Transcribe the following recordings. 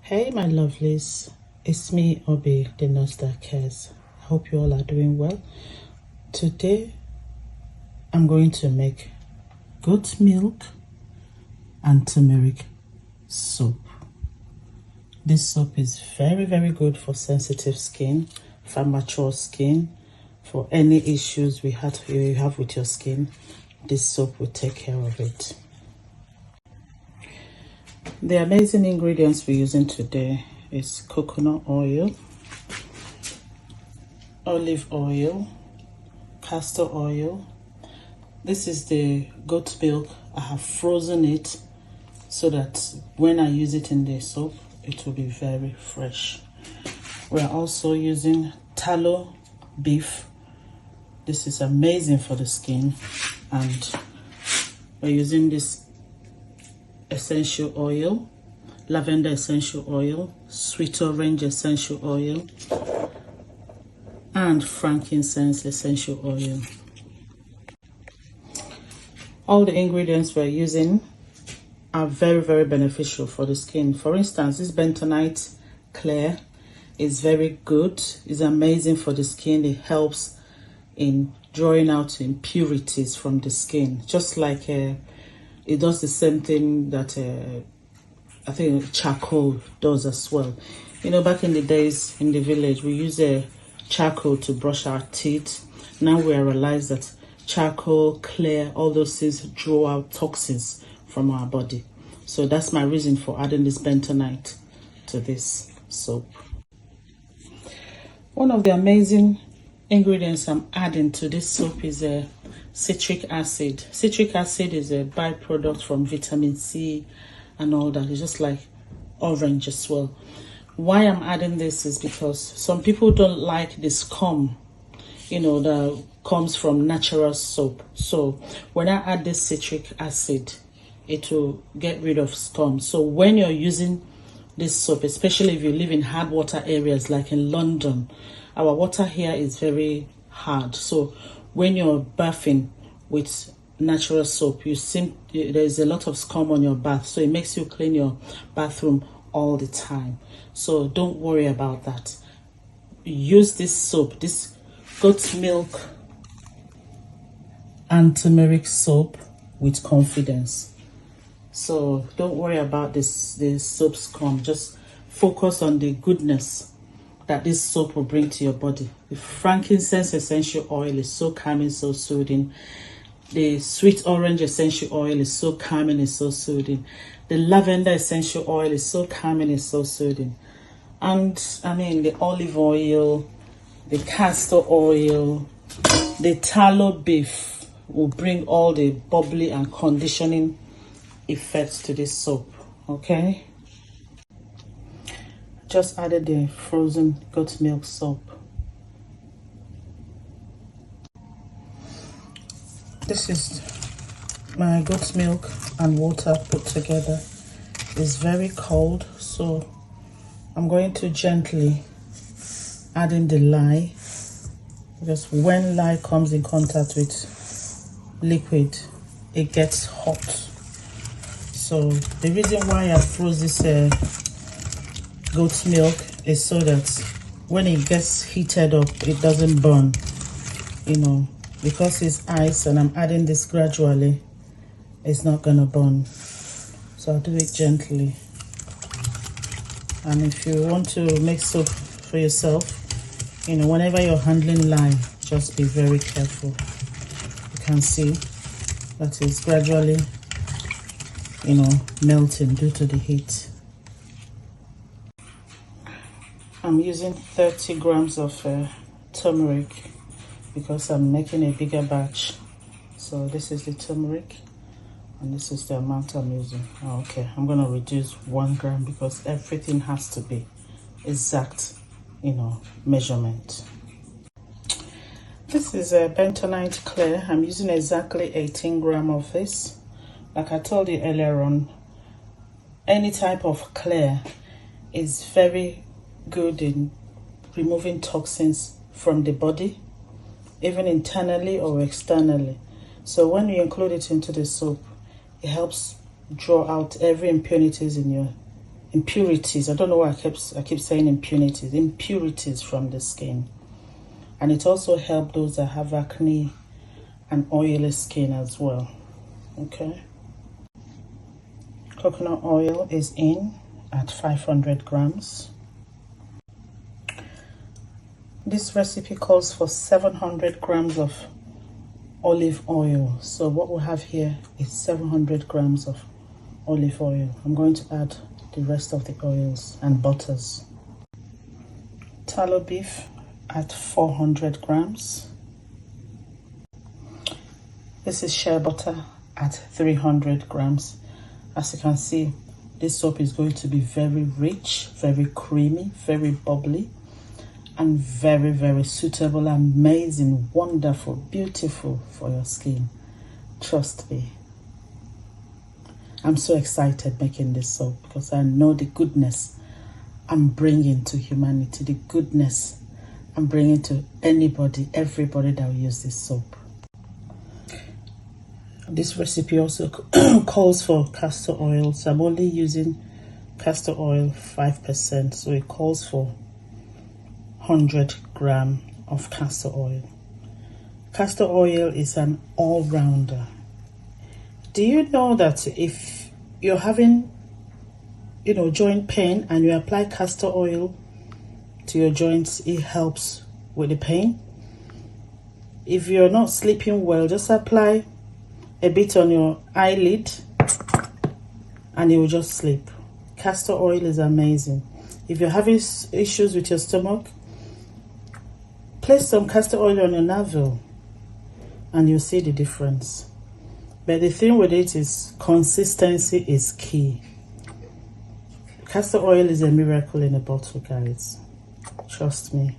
Hey my lovelies, it's me Obi, the nurse that cares. I hope you all are doing well. Today I'm going to make goat milk and turmeric soap. This soap is very good for sensitive skin, for mature skin, for any issues you have with your skin. This soap will take care of it. The amazing ingredients we're using today is coconut oil, olive oil, castor oil. This is the goat milk. I have frozen it so that when I use it in the soap, it will be very fresh. We're also using tallow beef. This is amazing for the skin, and we're using this essential oil, lavender essential oil, sweet orange essential oil, and frankincense essential oil. All the ingredients we're using are very beneficial for the skin. For instance, this bentonite clear is very good. It's amazing for the skin. It helps in drawing out impurities from the skin, just like it does the same thing that I think charcoal does as well. You know, back in the days in the village, we use a charcoal to brush our teeth. Now we realize that charcoal, clear, all those things draw out toxins from our body. So that's my reason for adding this bentonite to this soap. One of the amazing ingredients I'm adding to this soap is a citric acid. Citric acid is a byproduct from vitamin C and all that. It's just like orange as well. Why I'm adding this is because some people don't like the scum, you know, that comes from natural soap. So when I add this citric acid, it will get rid of scum. So when you're using this soap, especially if you live in hard water areas like in London, our water here is very hard. So when you're bathing with natural soap, there's a lot of scum on your bath, so it makes you clean your bathroom all the time. So don't worry about that. Use this soap, this goat milk and turmeric soap, with confidence. So don't worry about this soap scum. Just focus on the goodness that this soap will bring to your body. The frankincense essential oil is so calming, so soothing. The sweet orange essential oil is so calming and so soothing. The lavender essential oil is so calming and so soothing. And I mean, the olive oil, the castor oil, the tallow beef will bring all the bubbly and conditioning effects to this soap. Okay, just added the frozen goat milk soap. This is my goat milk and water put together. It's very cold, so I'm going to gently add in the lye, because when lye comes in contact with liquid, it gets hot. So the reason why I froze this goat milk is so that when it gets heated up, it doesn't burn, you know. Because it's ice and I'm adding this gradually, it's not gonna burn. So I'll do it gently. And if you want to make soap for yourself, you know, whenever you're handling lye, just be very careful. You can see that it's gradually, you know, melting due to the heat. I'm using 30 grams of turmeric because I'm making a bigger batch. So this is the turmeric and this is the amount I'm using. Okay, I'm gonna reduce 1 gram because everything has to be exact, you know, measurement. This is a bentonite clear. I'm using exactly 18 grams of this. Like I told you earlier on, any type of clear is very good in removing toxins from the body, even internally or externally. So when you include it into the soap, it helps draw out every impurities in impurities. I don't know why I keep saying impurities from the skin. And it also helps those that have acne and oily skin as well. Okay. Coconut oil is in at 500 grams. This recipe calls for 700 grams of olive oil. So what we have here is 700 grams of olive oil. I'm going to add the rest of the oils and butters. Tallow beef at 400 grams. This is shea butter at 300 grams. As you can see, this soap is going to be very rich, very creamy, very bubbly, and very, very suitable, amazing, wonderful, beautiful for your skin. Trust me. I'm so excited making this soap because I know the goodness I'm bringing to humanity, the goodness I'm bringing to anybody, everybody that will use this soap. This recipe also calls for castor oil, so I'm only using castor oil 5%, so it calls for 100 grams of castor oil. Castor oil is an all-rounder. Do you know that if you're having, joint pain and you apply castor oil to your joints, it helps with the pain? If you're not sleeping well, just apply a bit on your eyelid and you will just sleep. Castor oil is amazing. If you're having issues with your stomach, place some castor oil on your navel and you'll see the difference. But the thing with it is consistency is key. Castor oil is a miracle in a bottle, guys. Trust me.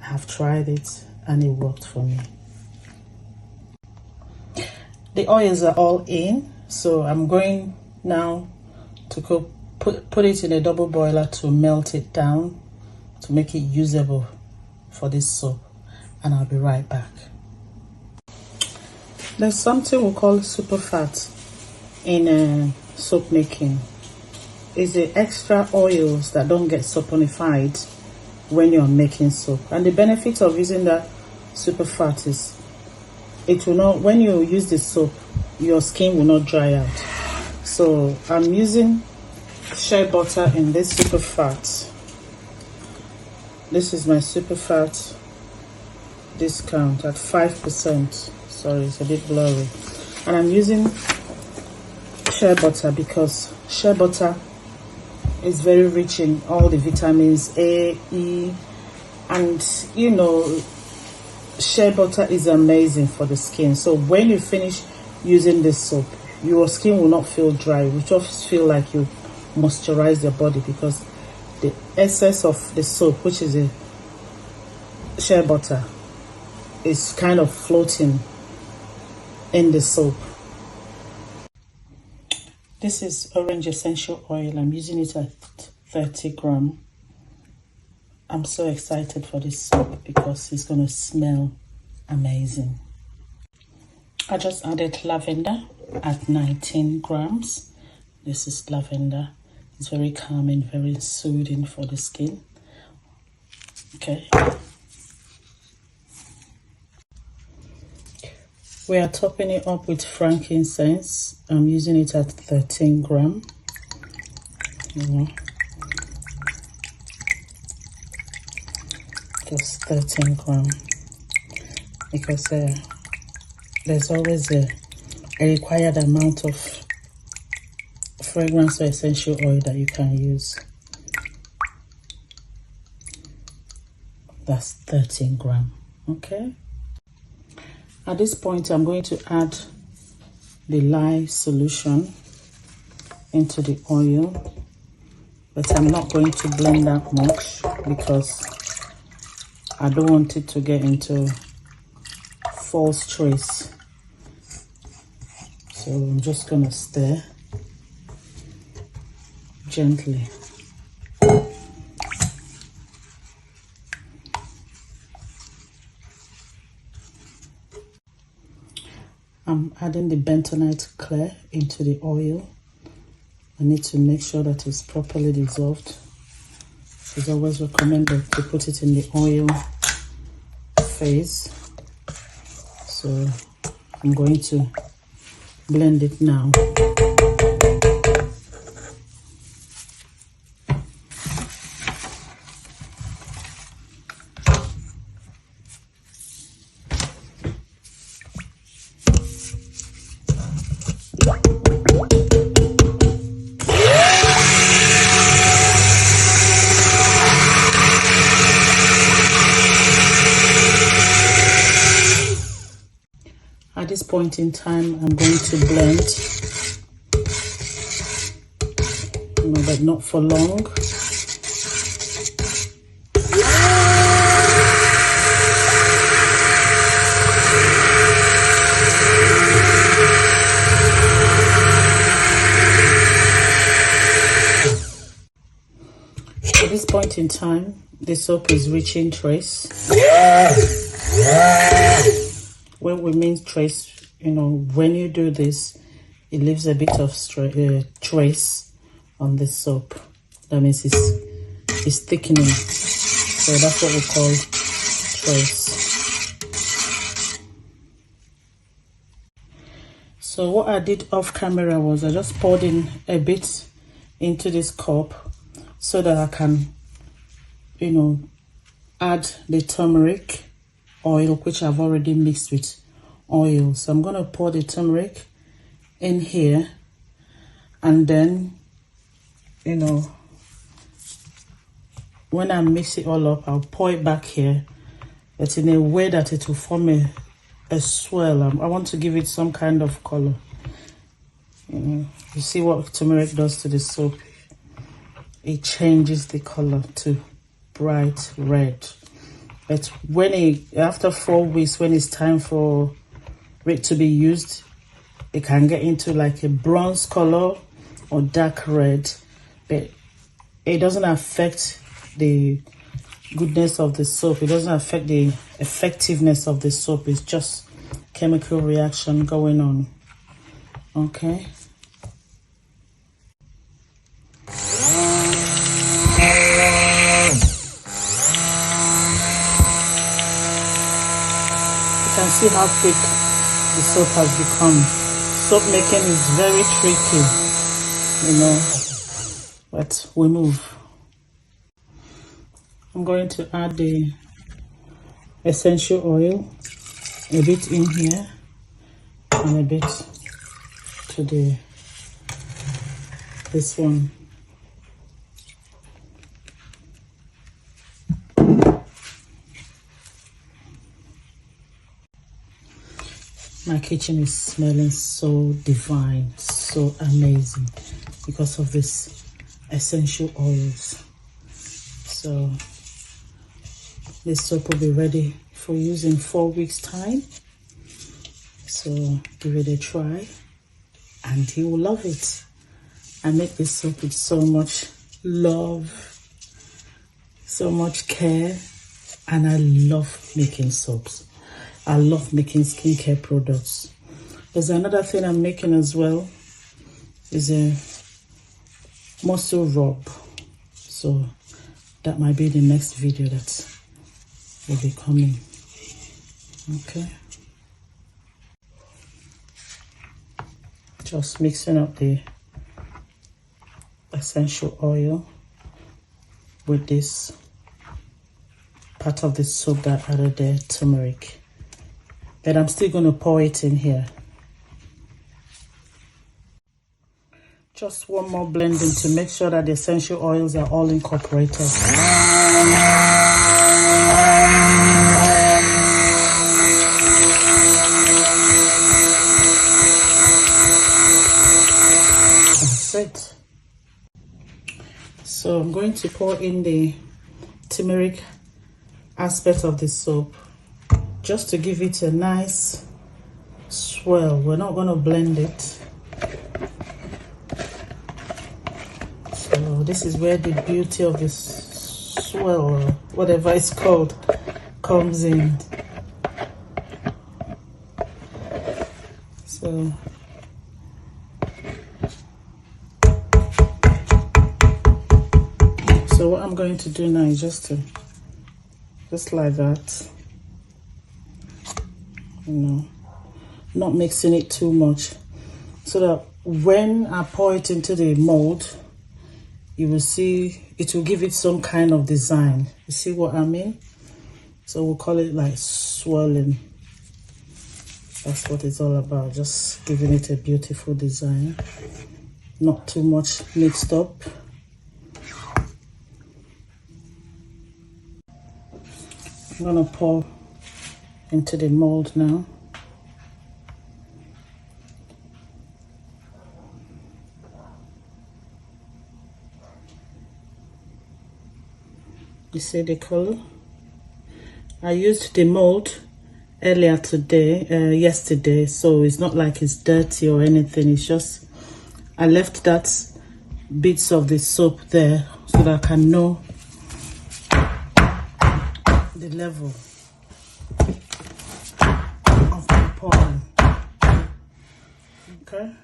I have tried it and it worked for me. The oils are all in, so I'm going now to put it in a double boiler to melt it down to make it usable for this soap, and I'll be right back. There's something we call super fat in soap making. It's the extra oils that don't get saponified when you're making soap, and the benefit of using that super fat is it will not, when you use the soap, your skin will not dry out. So I'm using shea butter in this super fat. This is my super fat discount at 5%. Sorry, it's a bit blurry. And I'm using shea butter because shea butter is very rich in all the vitamins A, E, and shea butter is amazing for the skin. So when you finish using this soap, your skin will not feel dry. You just feel like you moisturize your body because the essence of the soap, which is a shea butter, is kind of floating in the soap. This is orange essential oil. I'm using it at 30 grams. I'm so excited for this soap because it's going to smell amazing. I just added lavender at 19 grams. This is lavender. It's very calming, very soothing for the skin. Okay. We are topping it up with frankincense. I'm using it at 13 grams. Just 13 grams. Because there's always a required amount of fragrance or essential oil that you can use. That's 13 grams. Okay. At this point, I'm going to add the lye solution into the oil, but I'm not going to blend that much because I don't want it to get into false trace. So I'm just going to stir gently. I'm adding the bentonite clear into the oil I need to make sure that it's properly dissolved. It's always recommended to put it in the oil phase. So I'm going to blend it now. At this point in time, I'm going to blend, but not for long. At this point in time, the soap is reaching trace. When we mean trace, when you do this, it leaves a bit of trace on the soap. That means it's thickening. So that's what we call trace. So what I did off camera was I just poured in a bit into this cup so that I can, add the turmeric oil, which I've already mixed with oil. So I'm going to pour the turmeric in here, and then when I mix it all up, I'll pour it back here, but in a way that it will form a swirl. I want to give it some kind of color. You see what turmeric does to the soap? It changes the color to bright red. But after 4 weeks, when it's time for it to be used, it can get into like a bronze color or dark red, but it doesn't affect the goodness of the soap. It doesn't affect the effectiveness of the soap. It's just chemical reaction going on. Okay. You can see how thick the soap has become. Soap making is very tricky, but we move. I'm going to add the essential oil, a bit in here and a bit to this one. My kitchen is smelling so divine, so amazing because of this essential oils. So this soap will be ready for use in 4 weeks time. So give it a try and you will love it. I make this soap with so much love, so much care, and I love making soaps. I love making skincare products. There's another thing I'm making as well, is a muscle rub. So that might be the next video that will be coming. Okay. Just mixing up the essential oil with this part of the soap that added the turmeric. But I'm still going to pour it in here. Just one more blending to make sure that the essential oils are all incorporated. That's it. So I'm going to pour in the turmeric aspect of the soap, just to give it a nice swirl. We're not going to blend it. So this is where the beauty of this swirl, or whatever it's called, comes in. So So what I'm going to do now is just like that, you know, not mixing it too much, so that when I pour it into the mold, you will see it will give it some kind of design. You see what I mean? So we'll call it like swirling. That's what it's all about, just giving it a beautiful design, not too much mixed up. I'm gonna pour into the mold now. You see the color? I used the mold earlier today, yesterday, so it's not like it's dirty or anything. It's just I left that bits of the soap there so that I can know the level of the pouring. Okay.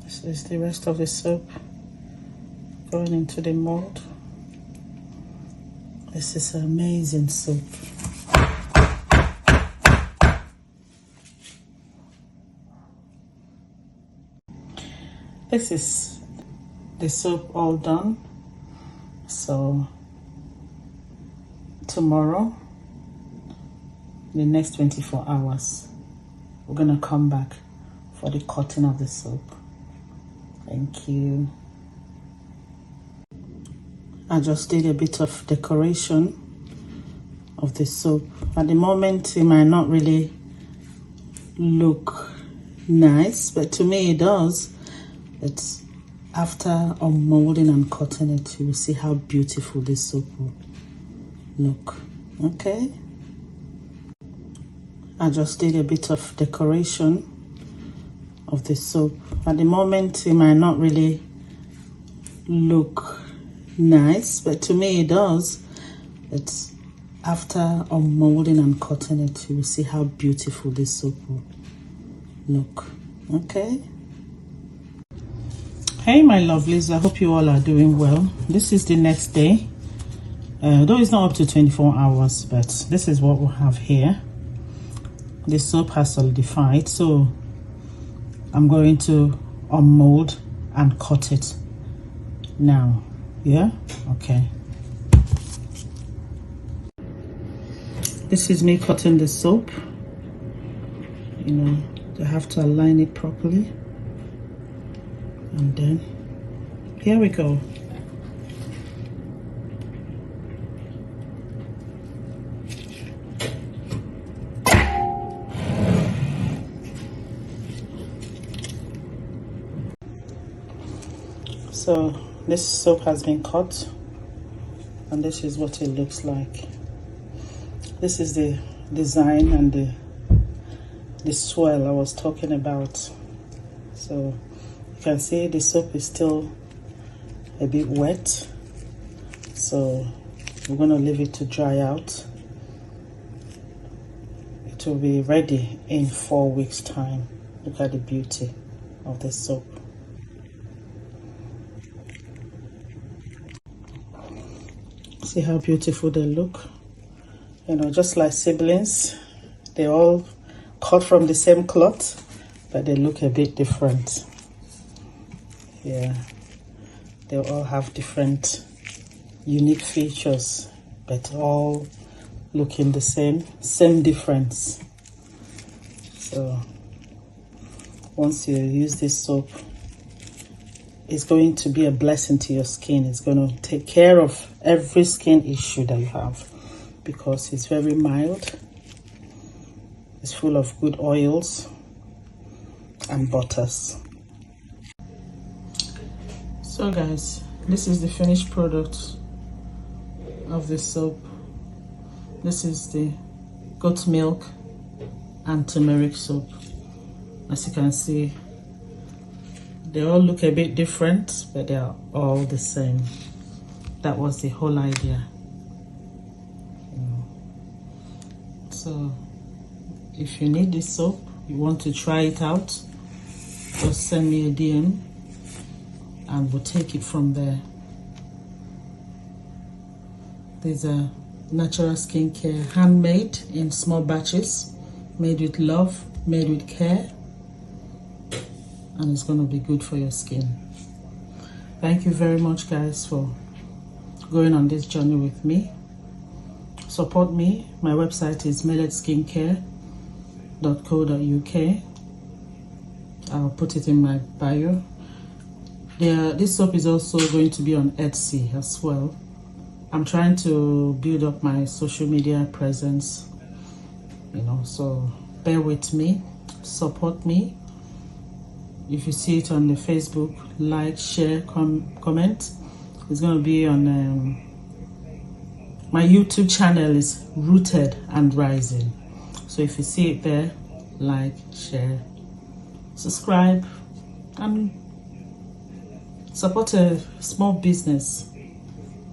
This is the rest of the soap going into the mold. This is an amazing soap. This is the soap all done. So tomorrow, the next 24 hours, we're gonna come back for the cutting of the soap. Thank you. I just did a bit of decoration of the soap. At the moment, it might not really look nice, but to me it does. But after unmolding and cutting it, you will see how beautiful this soap will look. Okay. I just did a bit of decoration of the soap. At the moment, it might not really look nice, but to me it does. But after unmolding and cutting it, you will see how beautiful this soap will look. Okay. Hey my lovelies, I hope you all are doing well. This is the next day, though it's not up to 24 hours, but this is what we have here. The soap has solidified, so I'm going to unmold and cut it now. Yeah, okay. This is me cutting the soap. You know, you have to align it properly. And then here we go. So this soap has been cut, and this is what it looks like. This is the design and the swirl I was talking about. So you can see the soap is still a bit wet, so we're going to leave it to dry out. It will be ready in 4 weeks time. Look at the beauty of the soap. See how beautiful they look? You know, just like siblings, they all cut from the same cloth, but they look a bit different. Yeah, they all have different unique features, but all looking the same difference. So once you use this soap, it's going to be a blessing to your skin. It's going to take care of every skin issue that you have, because it's very mild. It's full of good oils and butters. So guys, this is the finished product of the soap. This is the goat milk and turmeric soap. As you can see, they all look a bit different, but they are all the same. That was the whole idea. So if you need this soap, you want to try it out, just send me a DM and we'll take it from there. These are natural skincare, handmade in small batches, made with love, made with care, and it's going to be good for your skin. Thank you very much, guys, for going on this journey with me. Support me. My website is MelAidSkincare.co.uk. I'll put it in my bio. This soap is also going to be on Etsy as well. I'm trying to build up my social media presence, you know, so bear with me, support me. If you see it on the Facebook, like, share, comment. It's going to be on my YouTube channel is Rooted and Rising. So if you see it there, like, share, subscribe, and support a small business.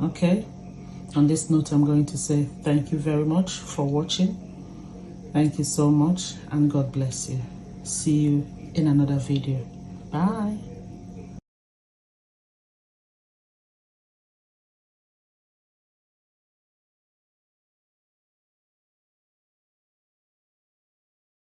Okay? On this note, I'm going to say thank you very much for watching. Thank you so much, and God bless you. See you in another video. Bye.